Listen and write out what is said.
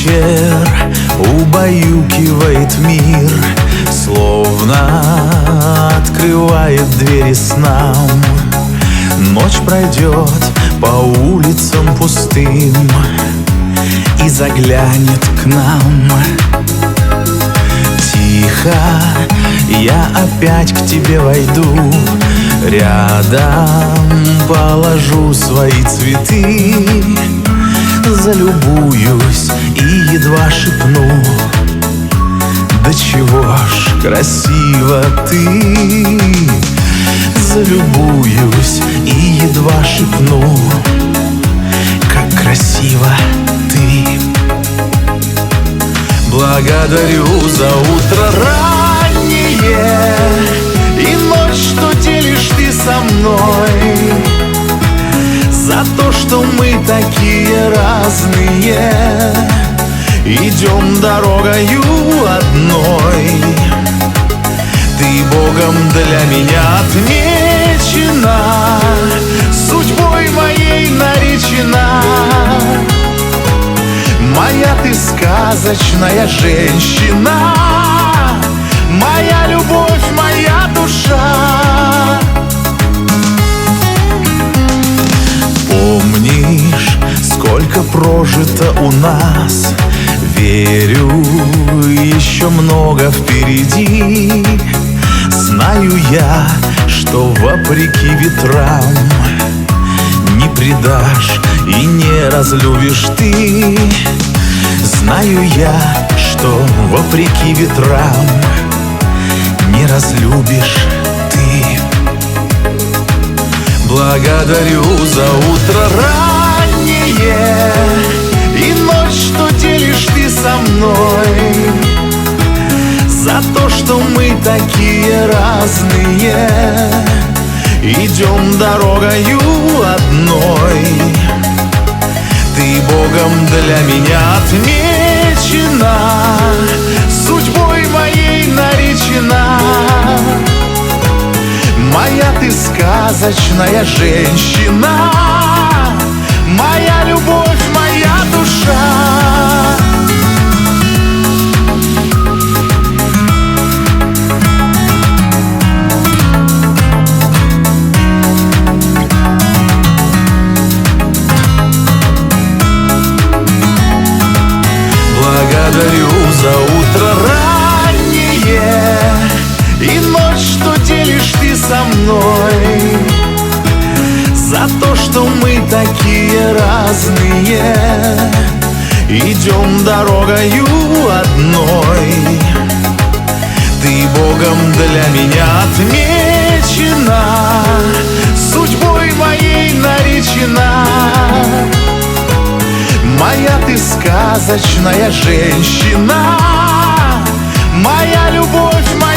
вечер убаюкивает мир, словно открывает двери снам. Ночь пройдет по улицам пустым и заглянет к нам. Тихо я опять к тебе войду, рядом положу свои цветы, залюбуюсь и едва шепну: да чего ж красива ты. Залюбуюсь и едва шепну: как красива ты. Благодарю за утро раннее и ночь, что делишь ты со мной, за то, что мы такие разные, идем дорогою одной. Ты Богом для меня отмечена, судьбой моей наречена. Моя ты сказочная женщина, моя любовь, моя душа. Помнишь, сколько прожито у нас? Верю, еще много впереди. Знаю я, что вопреки ветрам не предашь и не разлюбишь ты. Знаю я, что вопреки ветрам не разлюбишь ты. Благодарю за утро раннее и ночь, что делишь ты со мной, за то, что мы такие разные, идем дорогою одной. Ты Богом для меня отмечена, судьбой моей наречена. Моя ты сказочная женщина, моя любовь, моя душа. Благодарю за утро раннее и ночь, что делишь ты со мной, за то, что мы такие разные, идем дорогою одной. Ты Богом для меня отмечена, судьбой моей наречена. Моя ты сказочная женщина, моя любовь, моя